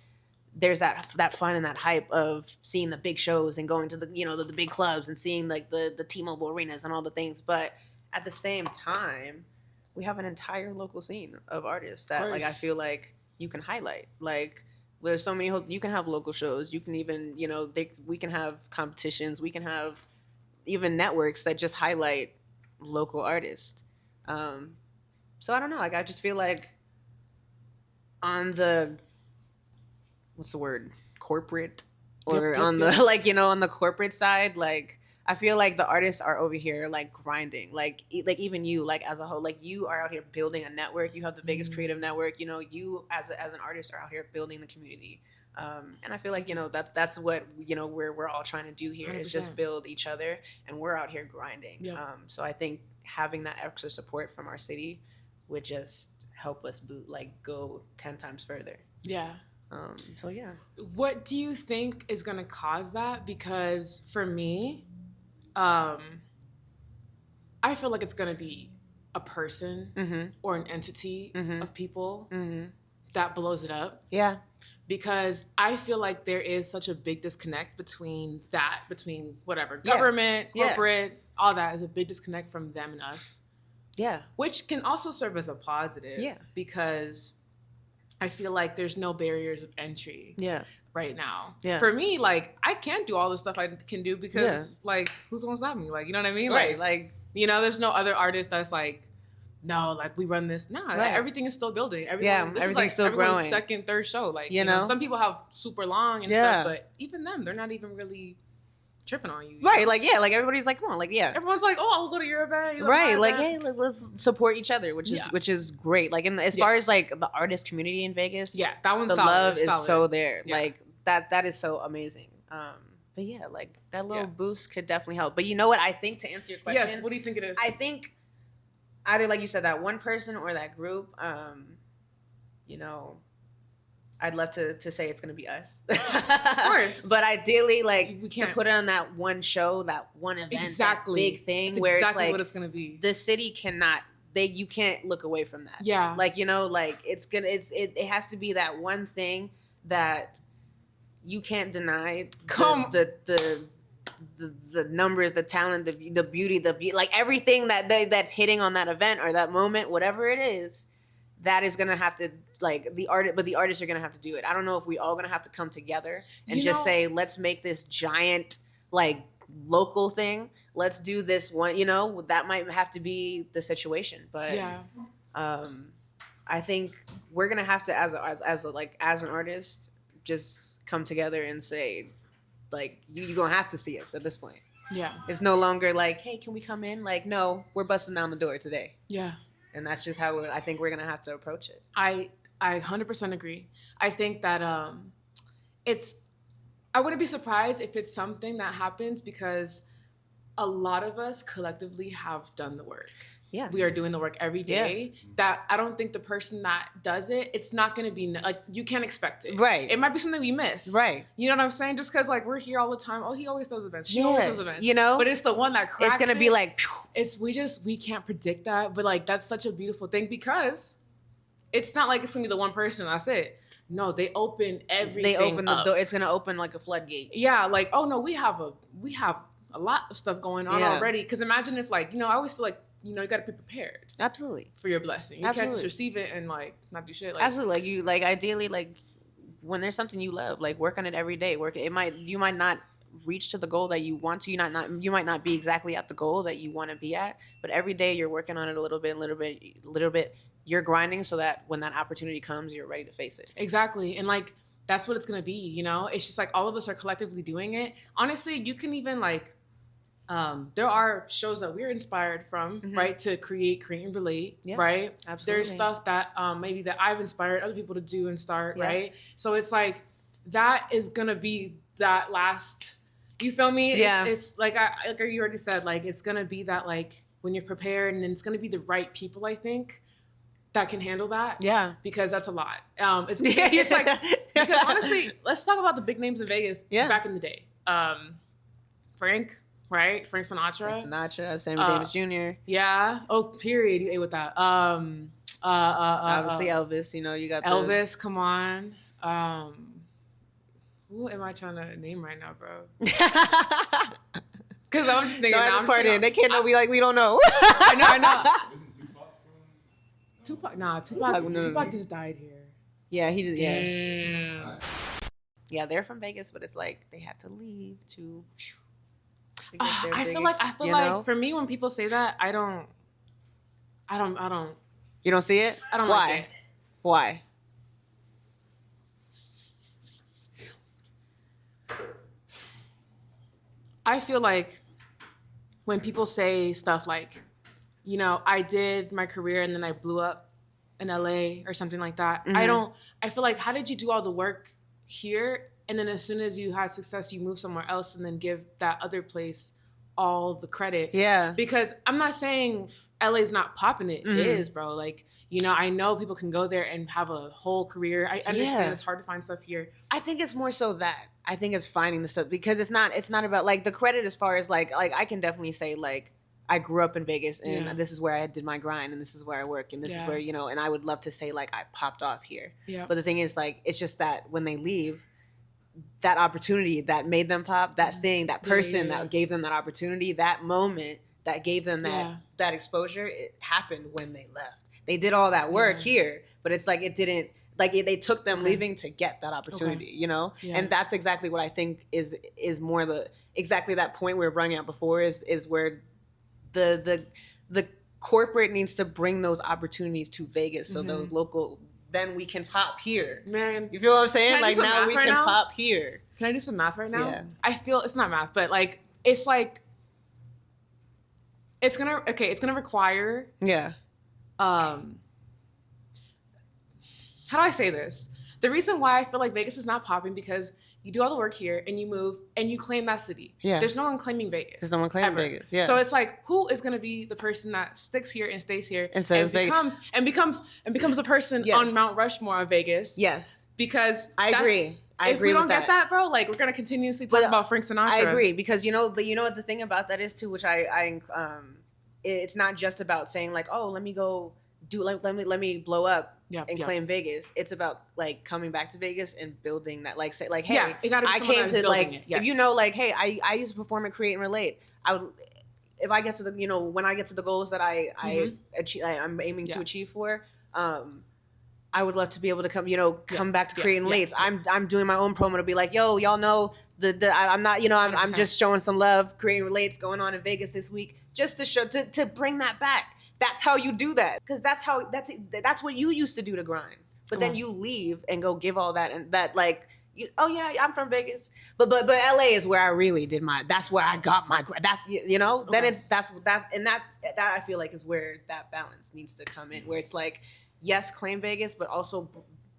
S4: there's that fun and that hype of seeing the big shows and going to the big clubs and seeing like the T-Mobile arenas and all the things. But at the same time, we have an entire local scene of artists that like I feel like you can highlight. Like, there's so many. You can have local shows. You can even we can have competitions. We can have even networks that just highlight local artists. So I don't know. Like, I just feel like on the corporate or on the on the corporate side, like, I feel like the artists are over here like grinding, like even you, like, as a whole, like, you are out here building a network. You have the biggest creative network. You know, you as an artist are out here building the community. And I feel like that's what we're all trying to do here
S5: 100%.
S4: is just build each other, and we're out here grinding.
S5: Yep.
S4: So I think having that extra support from our city would just help us go 10 times further.
S5: Yeah.
S4: So yeah.
S5: What do you think is going to cause that? Because for me, I feel like it's going to be a person or an entity of people that blows it up.
S4: Yeah.
S5: Because I feel like there is such a big disconnect between whatever, government, corporate, all that is a big disconnect from them and us.
S4: Yeah.
S5: Which can also serve as a positive. Yeah. Because I feel like there's no barriers of entry. Yeah. Right now. Yeah. For me, like, I can't do all the stuff I can do because like, who's gonna stop me? Like, you know what I mean?
S4: Right.
S5: Like, there's no other artist that's like, no, like, we run this. Nah, like, everything is still building. This
S4: everything's
S5: is like
S4: still
S5: everyone's
S4: growing.
S5: second, third show. Like, you know, some people have super long and stuff, but even them, they're not even really tripping on you.
S4: Right. Like, yeah, like, everybody's like, come on, like, yeah.
S5: Everyone's like, oh, I'll go to your event.
S4: Right. Like, hey, let's support each other, which is great. Like, as far as like the artist community in Vegas,
S5: that one's
S4: the
S5: solid.
S4: love is
S5: solid.
S4: so there. Yeah. Like, that is so amazing. But yeah, like, that little boost could definitely help. But you know what I think, to answer your question?
S5: Yes. What do you think it is?
S4: I think either, like you said, that one person or that group, I'd love to say it's going to be us.
S5: Of course.
S4: But ideally, like,
S5: we can't
S4: to put it on that one show, that one event,
S5: exactly.
S4: that big thing,
S5: That's
S4: where
S5: exactly
S4: it's like,
S5: what it's going to be.
S4: the city cannot, you can't look away from that.
S5: Yeah.
S4: Like, like, it has to be that one thing that you can't deny. The numbers, the talent, the beauty, like, everything that's hitting on that event or that moment, whatever it is, that is gonna have to, like, but the artists are gonna have to do it. I don't know if we all gonna have to come together and say, let's make this giant, like, local thing. Let's do this one. That might have to be the situation, but I think we're gonna have to, as an artist, just come together and say, like, you're gonna have to see us at this point. Yeah, it's no longer like, hey, can we come in? Like, no, we're busting down the door today. Yeah. And that's just how I think we're going to have to approach it.
S5: I 100% agree. I think that I wouldn't be surprised if it's something that happens because a lot of us collectively have done the work.
S4: Yeah.
S5: We are doing the work every day. That I don't think the person that does it, it's not going to be like, you can't expect it.
S4: Right.
S5: It might be something we miss.
S4: Right.
S5: You know what I'm saying? Just because like we're here all the time. Oh, he always does events. She always does events.
S4: You know?
S5: But it's the one that cracks.
S4: It's going to be like,
S5: we can't predict that. But like, that's such a beautiful thing because it's not like it's going to be the one person. That's it. No, they open everything.
S4: They open the
S5: up.
S4: door. It's going to open like a floodgate.
S5: Yeah. Like, oh no, we have a lot of stuff going on already. Because imagine if like, I always feel like, you got to be prepared. Absolutely. For your blessing. You can't just receive it and like not do shit. Like,
S4: absolutely. Like ideally, like when there's something you love, like work on it every day. You might not reach to the goal that you want to. You might not be exactly at the goal that you want to be at, but every day you're working on it a little bit. You're grinding so that when that opportunity comes, you're ready to face it.
S5: Exactly. And like, that's what it's going to be, It's just like all of us are collectively doing it. Honestly, you can even like, there are shows that we're inspired from, right? To create and relate, right? Absolutely. There's stuff that maybe that I've inspired other people to do and start, right? So it's like, that is going to be that last, you feel me?
S4: Yeah.
S5: It's like, like you already said, like, it's going to be that like, when you're prepared and it's going to be the right people, I think, that can handle that. Yeah. Because that's a lot. It's like, because honestly, let's talk about the big names in Vegas back in the day. Frank Sinatra,
S4: Sammy Davis Jr.
S5: Yeah. Oh, period. You ate with that.
S4: Obviously Elvis. You got
S5: Elvis. Come on. Who am I trying to name right now, bro? Because I'm just thinking.
S4: They can't know. We don't know.
S5: I know. Tupac? Nah, Tupac just died here.
S4: Yeah, he just. Yeah. Yeah, they're from Vegas, but it's like they had to leave to.
S5: I feel like for me when people say that, I don't.
S4: You don't see it?
S5: I don't
S4: Why?
S5: like it.
S4: Why?
S5: I feel like when people say stuff like, I did my career and then I blew up in LA or something like that. I feel like, how did you do all the work here? And then as soon as you had success, you move somewhere else and then give that other place all the credit. Yeah. Because I'm not saying LA's not popping it. It is, bro. Like, I know people can go there and have a whole career. I understand it's hard to find stuff here.
S4: I think it's more so that. I think it's finding the stuff because it's not about like the credit as far as like I can definitely say like I grew up in Vegas and this is where I did my grind and this is where I work and this is where, and I would love to say like I popped off here. Yeah. But the thing is like, it's just that when they leave, that opportunity that made them pop, that thing, that person that gave them that opportunity, that moment that gave them that exposure, it happened when they left. They did all that work here, but it's like it didn't, like they took them leaving to get that opportunity, Yeah. And that's exactly what I think is more exactly that point we were bringing up before is where the corporate needs to bring those opportunities to Vegas so those local, then we can pop here. Man. You feel what I'm saying? Like now we can pop here.
S5: Can I do some math right now? Yeah. I feel it's not math, but like it's gonna require how do I say this? The reason why I feel like Vegas is not popping because you do all the work here and you move and you claim that city. Yeah. There's no one claiming Vegas.
S4: There's no one claiming Vegas. Yeah.
S5: So it's like, who is going to be the person that sticks here and stays here
S4: and
S5: becomes the person on Mount Rushmore of Vegas? Yes. Because
S4: I agree.
S5: If we don't get that, bro, like we're going to continuously talk about Frank Sinatra.
S4: I agree because what the thing about that is too, which I it's not just about saying like, oh, let me go do let me blow up. Claim Vegas. It's about like coming back to Vegas and building that. Like say like, hey, I came to like if like, hey, I used to perform and create and relate. I would if I get to the when I get to the goals that I achieve, I'm aiming to achieve for. I would love to be able to come back to create and relate. I'm doing my own promo to be like, yo, y'all know I'm not I'm just showing some love. Creating relates going on in Vegas this week just to show to bring that back. That's how you do that because that's what you used to do to grind. But then you leave and go give all that and that like, I'm from Vegas, but LA is where I really did that's where I got my that's then it's that's that I feel like is where that balance needs to come in where it's like yes claim Vegas but also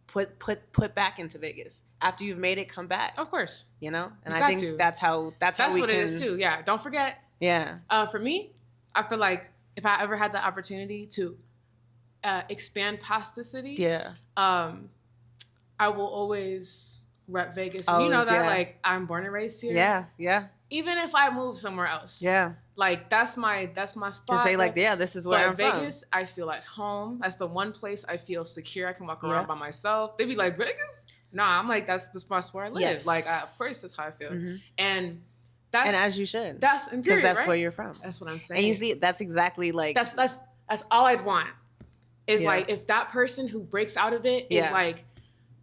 S4: put back into Vegas after you've made it come back
S5: of course
S4: and I think that's how
S5: what
S4: we
S5: it is too. Yeah, don't forget.
S4: Yeah.
S5: For me, I feel like if I ever had the opportunity to expand past the city,
S4: Yeah.
S5: I will always rep Vegas. And you know
S4: Always,
S5: that,
S4: yeah.
S5: like, I'm born and raised here.
S4: Yeah. Yeah.
S5: Even if I move somewhere else.
S4: Yeah.
S5: Like, that's my spot.
S4: To say like, yeah, this is where I'm
S5: Vegas, I feel at home. That's the one place I feel secure. I can walk around by myself. They'd be like, Vegas? Nah, I'm like, that's the spot where I live.
S4: Yes.
S5: Like, of course, that's how I feel.
S4: from.
S5: And
S4: As you should.
S5: That's
S4: because that's
S5: right?
S4: where you're from.
S5: That's what I'm saying.
S4: And you see, that's exactly like
S5: that's all I'd want. Is
S4: Yeah.
S5: like, if that person who breaks out of it is
S4: Yeah.
S5: like,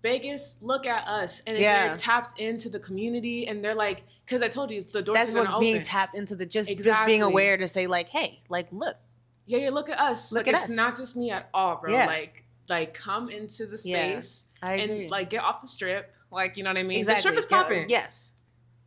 S5: Vegas, look at us. And if they're tapped into the community and they're like, because I told you, the doors
S4: that's
S5: are going to
S4: what
S5: open.
S4: being tapped into the just
S5: Exactly.
S4: being aware to say like, hey, like look.
S5: Yeah, look at us.
S4: Look
S5: like,
S4: at
S5: it's
S4: us.
S5: not just me at all, bro.
S4: Yeah.
S5: Like come into the
S4: Yeah,
S5: space
S4: I agree.
S5: and like get off the strip. Like, you know what I mean?
S4: Exactly.
S5: The strip is popping.
S4: Yes.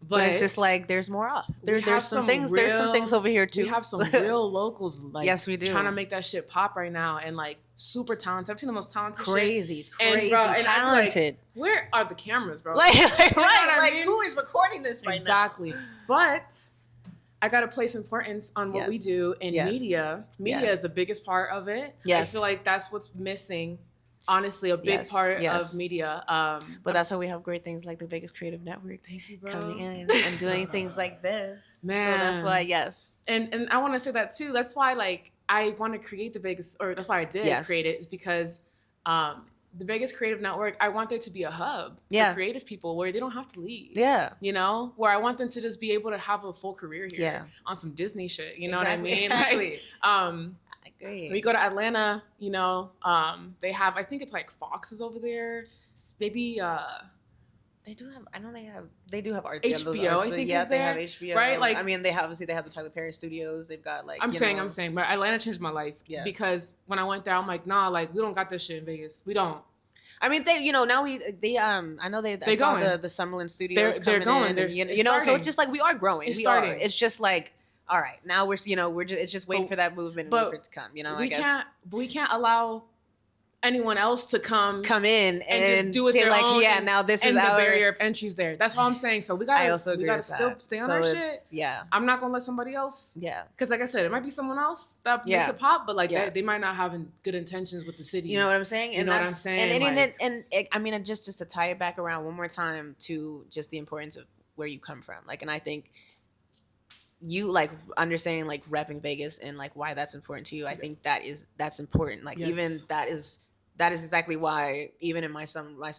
S4: But it's just like there's more off. There's some things. There's some things over here too.
S5: We have some real locals, like,
S4: yes, we do,
S5: trying to make that shit pop right now, and like super talented. I've seen the most talented,
S4: crazy,
S5: and, bro, and
S4: talented.
S5: Like, where are the cameras, bro?
S4: Like,
S5: You know what
S1: Right,
S5: I
S1: like
S5: mean?
S1: who is recording this right
S5: Exactly. But I gotta place importance on what we
S4: Yes.
S5: do in
S4: Yes.
S5: media. Media
S4: Yes.
S5: is the biggest part of it.
S4: Yes.
S5: I feel like that's what's missing. Honestly, a big
S4: Yes.
S5: part
S4: Yes.
S5: of media.
S4: But that's how we have great things like the Vegas Creative Network.
S5: Thank you, bro.
S4: Coming in and doing things like this.
S5: Man.
S4: So that's why, yes.
S5: And I want to say that too. That's why, like, I want to create the Vegas, or that's why I did
S4: Yes.
S5: create it, is because the Vegas Creative Network, I want there to be a hub
S4: Yeah.
S5: for creative people where they don't have to leave.
S4: Yeah.
S5: You know, where I want them to just be able to have a full career here
S4: Yeah.
S5: on some Disney shit. You know
S4: Exactly.
S5: what I mean?
S4: Exactly.
S5: Like,
S4: I agree.
S5: we go to Atlanta, you know, they have, I think it's like Fox is over there. Maybe
S4: They do have. I know they do have art.
S5: HBO, I think, is
S4: they
S5: there,
S4: have HBO,
S5: right? Like,
S4: I mean, they have the Tyler Perry Studios. They've got like.
S5: I'm
S4: you
S5: saying,
S4: know,
S5: but Atlanta changed my life.
S4: Yeah.
S5: Because when I went there, I'm like, nah, like, we don't got this shit in Vegas. We don't.
S4: I mean, they, you know, now I know I saw
S5: going.
S4: the Summerlin Studios
S5: They're
S4: coming
S5: going.
S4: in,
S5: They're-
S4: and, you
S5: it's
S4: know, so
S5: starting.
S4: it's just like we are growing.
S5: It's
S4: We
S5: starting.
S4: are. It's just like, all right, now we're just it's just waiting
S5: But-
S4: for that movement and
S5: but
S4: wait for it to come. You know,
S5: we
S4: I guess
S5: can't. We can't allow anyone else to come
S4: in
S5: and just do it
S4: say
S5: their
S4: like,
S5: own.
S4: yeah, now this is
S5: and the
S4: our
S5: barrier of entry's there. That's all I'm saying. So we gotta.
S4: I also agree
S5: we gotta
S4: with
S5: still
S4: that.
S5: stay on
S4: So
S5: our
S4: it's-
S5: shit.
S4: Yeah,
S5: I'm not gonna let somebody else.
S4: yeah.
S5: Because like I said, it might be someone else that
S4: Yeah.
S5: makes it pop, but like
S4: Yeah.
S5: they might not have good intentions with the city.
S4: You know what I'm saying?
S5: You
S4: And
S5: know what
S4: that's,
S5: I'm saying?
S4: And I mean, just to tie it back around one more time to just the importance of where you come from. Like, and I think you like understanding like repping Vegas and like why that's important to you. I think that's important. Like,
S5: Yes.
S4: even that is exactly why even in my song, well,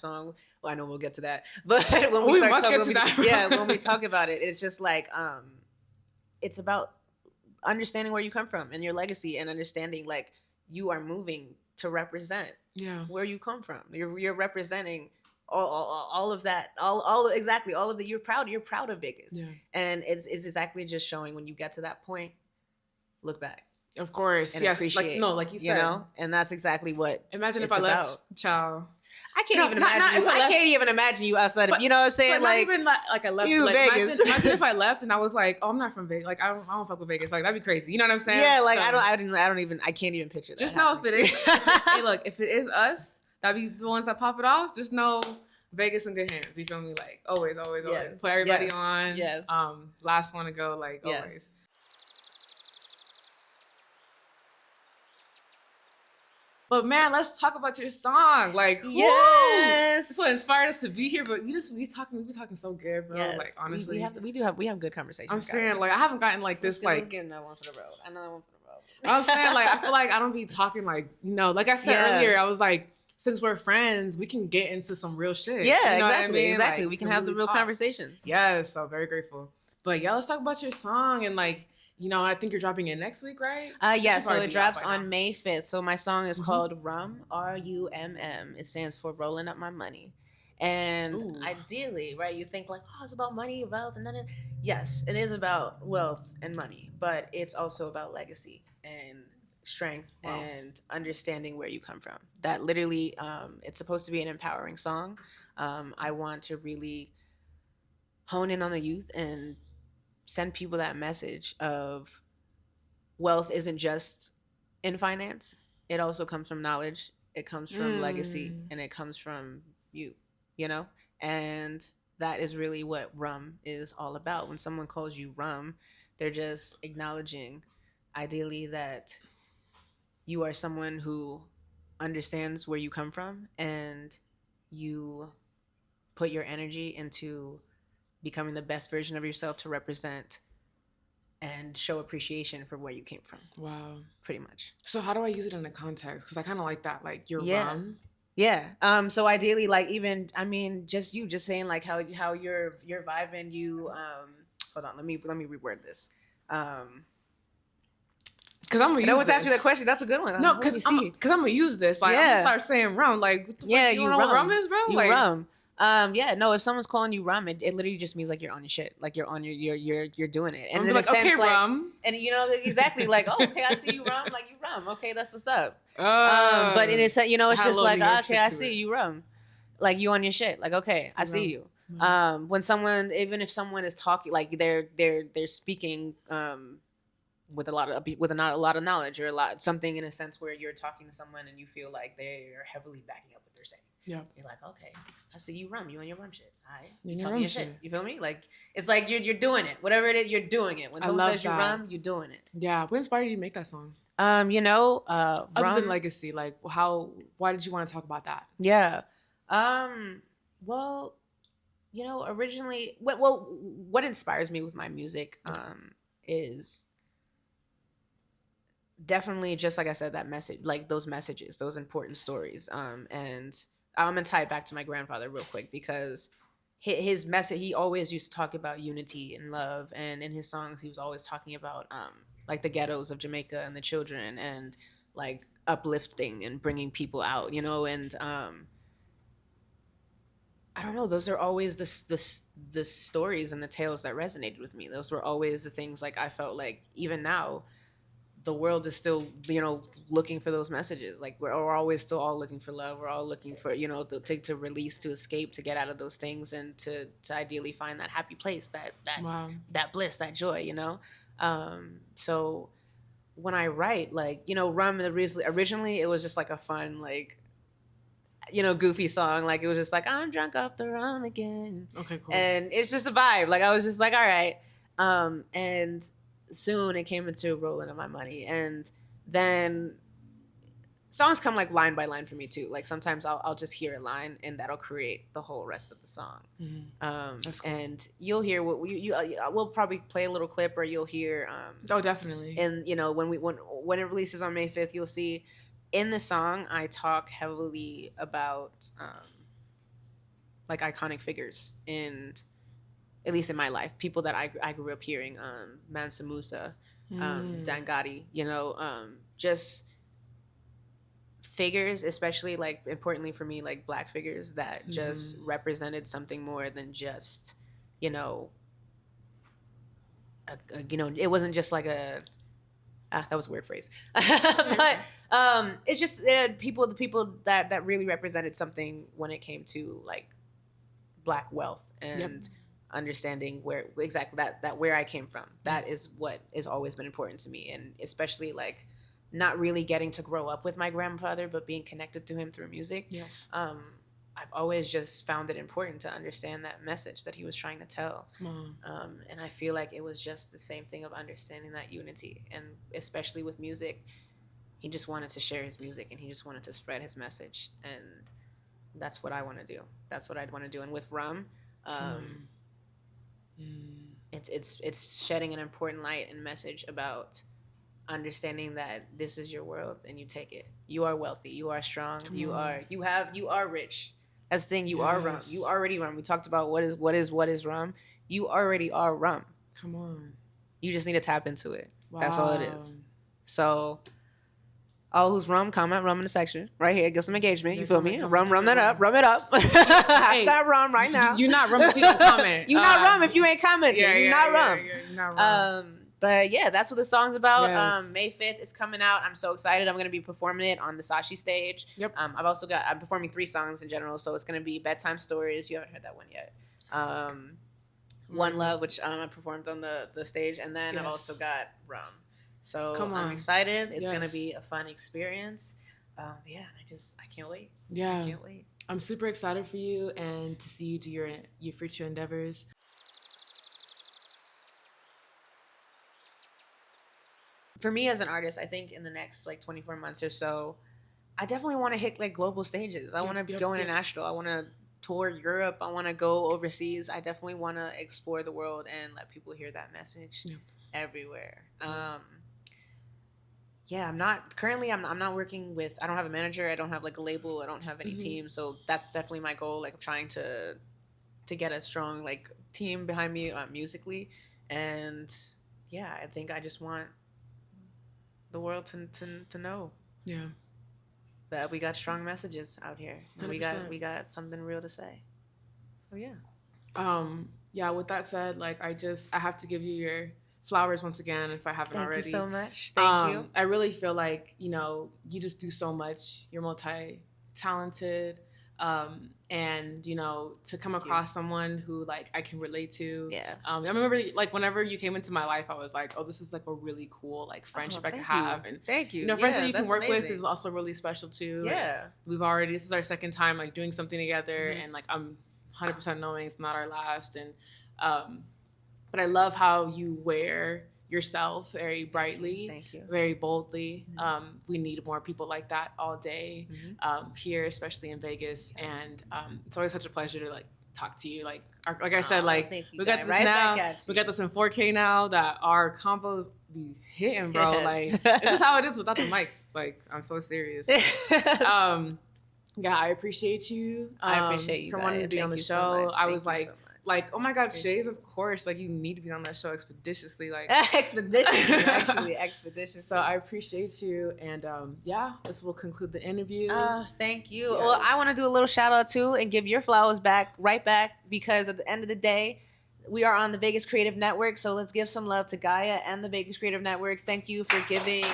S4: I know we'll get to that, but when we
S5: must
S4: start
S5: get to that.
S4: yeah, when we talk about it, it's just like it's about understanding where you come from and your legacy, and understanding like you are moving to represent
S5: Yeah.
S4: where you come from. You're representing all of that, all exactly all of the. You're proud of Vegas,
S5: Yeah.
S4: and it's exactly just showing when you get to that point, look back
S5: Of course.
S4: and
S5: Yes.
S4: appreciate.
S5: Like you said.
S4: you know, and that's exactly what.
S5: Imagine if
S4: it's
S5: I left,
S4: about.
S5: child.
S4: I can't
S5: No,
S4: even
S5: not
S4: imagine.
S5: if I
S4: I
S5: left.
S4: can't even imagine you outside of. You know what I'm saying?
S5: But
S4: Like,
S5: not even like I left.
S4: you,
S5: like,
S4: Vegas.
S5: Imagine if I left and I was like, oh, I'm not from Vegas. Like I don't fuck with Vegas. Like that'd be crazy. You know what I'm saying?
S4: yeah, like
S5: So,
S4: I can't even picture that.
S5: Just know if it is. Hey, look, if it is us, that'd be the ones that pop it off. Just know Vegas in good hands. You feel me? Like always.
S4: Yes.
S5: Put everybody
S4: Yes.
S5: on.
S4: Yes.
S5: Last one to go. Like
S4: Yes.
S5: always. But man, let's talk about your song. Like, woo!
S4: Yes.
S5: That's what inspired us to be here. But we be talking so good, bro.
S4: Yes.
S5: Like honestly,
S4: we have good conversations.
S5: I'm
S4: guys.
S5: saying like I haven't gotten like this
S4: Let's
S5: like.
S4: get another one for the road. Another one for the road.
S5: I'm saying like I feel like I don't be talking like like I said
S4: Yeah.
S5: earlier. I was like, since we're friends, we can get into some real shit.
S4: Yeah,
S5: You know what I
S4: exactly.
S5: mean?
S4: Exactly.
S5: Like,
S4: We can have the
S5: really
S4: real
S5: talk.
S4: conversations.
S5: Yes, so very grateful. But yeah, let's talk about your song and like I think you're dropping it next week, right?
S4: Yeah,
S5: should
S4: so
S5: probably
S4: it
S5: be out
S4: drops
S5: by
S4: on
S5: now.
S4: May 5th. So my song is called Rum, RUMM. It stands for Rolling Up My Money. And
S5: Ooh.
S4: ideally, right, you think like, oh, it's about money, wealth, and then yes, it is about wealth and money, but it's also about legacy and strength and understanding where you come from. That literally, it's supposed to be an empowering song. I want to really hone in on the youth and send people that message of wealth isn't just in finance. It also comes from knowledge. It comes from legacy, and it comes from you know? And that is really what rum is all about. When someone calls you rum, They're just acknowledging, ideally, that you are someone who understands where you come from, and you put your energy into becoming the best version of yourself to represent and show appreciation for where you came from. Wow. Pretty much.
S5: So how do I use it in a context? Because I kind of like that, like your rum.
S4: Yeah. So ideally, like, even, I mean, just saying like how you're vibing. You hold on, let me reword this.
S5: Because I'm gonna use.
S4: No one's asked me that question. That's a good one.
S5: No, because I'm gonna use this. Like, I'm gonna start saying rum. Like, what you know what rum is, bro?
S4: You
S5: like,
S4: rum. No, if someone's calling you rum, it literally just means like you're on your shit, like you're on you're doing it, and
S5: I'm
S4: in
S5: like,
S4: a sense,
S5: okay,
S4: like,
S5: rum,
S4: and you know exactly, like, oh, okay, I see you rum, like you rum, okay, that's what's up. But in a sense, you know, it's just like, okay, I see you rum, like you on your shit, like, okay, I see you. When someone, even if someone is talking, like they're speaking with a lot of knowledge, or something in a sense where you're talking to someone and you feel like they are heavily backing up what they're saying. Yeah, you're like, okay, I see you rum. You on your rum shit. All right, you talking your shit. You feel me? Like, it's like you're doing it. Whatever it is, you're doing it. When someone says you rum, you're doing it.
S5: Yeah. What inspired you to make that song?
S4: You know,
S5: other than legacy, like why did you want to talk about that?
S4: Yeah. Well, you know, originally, what inspires me with my music, is definitely, just like I said, that message, like those messages, those important stories. And I'm gonna tie it back to my grandfather real quick, because his message, he always used to talk about unity and love, and in his songs he was always talking about like the ghettos of Jamaica and the children, and like uplifting and bringing people out, you know. And I don't know, those are always the stories and the tales that resonated with me. Those were always the things, like, I felt like even now the world is still, you know, looking for those messages. Like, we're always still all looking for love. We're all looking for, you know, to release, to escape, to get out of those things, and to ideally find that happy place, that bliss, that joy, you know? So when I write, like, you know, rum, originally it was just like a fun, like, you know, goofy song. Like, it was just like, I'm drunk off the rum again. Okay, cool. And it's just a vibe. Like, I was just like, all right. And soon it came into rolling of my money, and then songs come like line by line for me too. Like, sometimes I'll just hear a line and that'll create the whole rest of the song. That's cool. And you'll hear what we'll probably play a little clip, or you'll hear
S5: oh, definitely.
S4: And you know, when it releases on May 5th, you'll see in the song I talk heavily about like iconic figures in, at least in my life, people that I grew up hearing, Mansa Musa, Dan Gotti, you know, just figures, especially, like, importantly for me, like Black figures that just represented something more than just, you know, you know, it wasn't just like that was a weird phrase, but it's just the people that really represented something when it came to like Black wealth and understanding where exactly that where I came from. That is what has always been important to me, and especially like not really getting to grow up with my grandfather, but being connected to him through music. Yes. I've always just found it important to understand that message that he was trying to tell. And I feel like it was just the same thing of understanding that unity, and especially with music, he just wanted to share his music, and he just wanted to spread his message, and that's what I want to do. That's what I'd want to do. And with rum, it's shedding an important light and message about understanding that this is your world and you take it. You are wealthy. You are strong. You are rich. That's the thing. You are rum. You already rum. We talked about what is rum. You already are rum.
S5: Come on.
S4: You just need to tap into it. Wow. That's all it is. So, all who's rum, comment rum in the section right here. Get some engagement. You feel me? Rum that up. Rum it up. Hashtag rum right now.
S5: You're not rum if you don't comment.
S4: You're not rum if you ain't commenting. You're not rum.
S5: You're not rum.
S4: But yeah, that's what the song's about. Yes. May 5th is coming out. I'm so excited. I'm going to be performing it on the Sashi stage. Yep. I'm performing 3 songs in general. So it's going to be Bedtime Stories. You haven't heard that one yet. One Love, which I performed on the stage. And then I've also got Rum. So I'm excited. It's going to be a fun experience. I can't wait.
S5: Yeah.
S4: I can't wait.
S5: I'm super excited for you and to see you do your future endeavors.
S4: for me as an artist, I think in the next like 24 months or so, I definitely want to hit like global stages. I want to go international. I want to tour Europe. I want to go overseas. I definitely want to explore the world and let people hear that message everywhere. Yeah, I'm not working with, I don't have a manager. I don't have like a label. I don't have any team. So that's definitely my goal. Like I'm trying to get a strong like team behind me musically. And yeah, I think I just want the world to know. Yeah. That we got strong messages out here. And we got something real to say. So yeah.
S5: Yeah, with that said, like I have to give you your flowers once again if I haven't already.
S4: Thank you so much. Thank you.
S5: I really feel like, you know, you just do so much. You're multi-talented. And you know, to come across someone who like I can relate to. Yeah. I remember like whenever you came into my life, I was like, oh, this is like a really cool like friendship I could have. And
S4: thank you.
S5: You know, friends that you can work with is also really special too. Yeah. And this is our second time like doing something together, and like I'm 100% knowing it's not our last. And but I love how you wear yourself very brightly. Thank you. Very boldly. We need more people like that all day here, especially in Vegas. And it's always such a pleasure to like talk to you. Like I said, like we got this right now. We got this in 4K now that our combos be hitting, bro. Yes. Like this is how it is without the mics. Like I'm so serious. Yeah, I appreciate you.
S4: I appreciate you
S5: for wanting to be on the show. I was like, oh my God, Chaise, of course. Like, you need to be on that show expeditiously. Like
S1: expeditiously, actually, expeditiously.
S5: So I appreciate you. And yeah, this will conclude the interview.
S4: Thank you. Yes. Well, I want to do a little shout out too and give your flowers right back, because at the end of the day, we are on the Vegas Creative Network. So let's give some love to Gaia and the Vegas Creative Network. Thank you for giving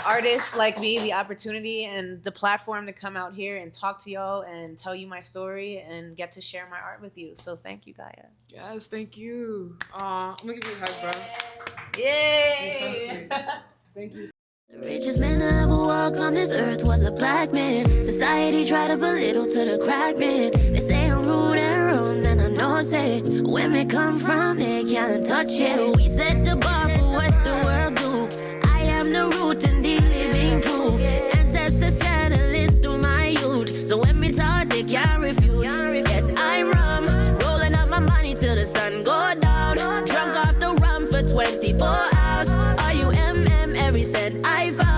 S4: artists like me the opportunity and the platform to come out here and talk to y'all and tell you my story and get to share my art with you. So thank you, Gaia.
S5: Yes, thank you. I'm gonna give you a hug, bro.
S4: Yay!
S5: You're so sweet. Thank you.
S3: The richest man to ever walk on this earth was a black man. Society tried to belittle to the crack man. They say I'm rude and wrong, and I know say women come from, they can't touch it. We set the bar for what the world do. I am the root and the living proof. Ancestors channeling through my youth. So when me talk, they can't refute. Yes, I'm rum, rolling up my money till the sun go down. Drunk off the rum for 24 hours. Are you MM every cent I found?